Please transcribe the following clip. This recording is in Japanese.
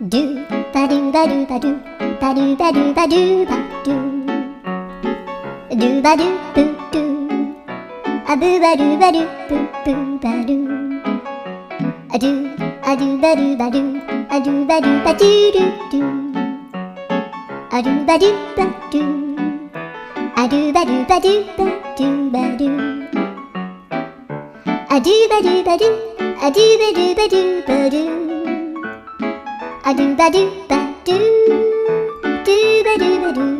ドゥバドゥバドゥバドゥバドゥバドゥバドゥバドゥドゥバドゥブドゥアブバドゥバドゥブブバドゥアドゥアドゥバドゥバドゥアドゥバドゥバドゥドゥドゥアドゥバドゥバドゥアドゥバドゥバドゥバドゥバドゥアドゥバドゥバドゥアドゥバドゥバドゥバドゥアドゥバドゥバドゥドゥバドゥバドゥ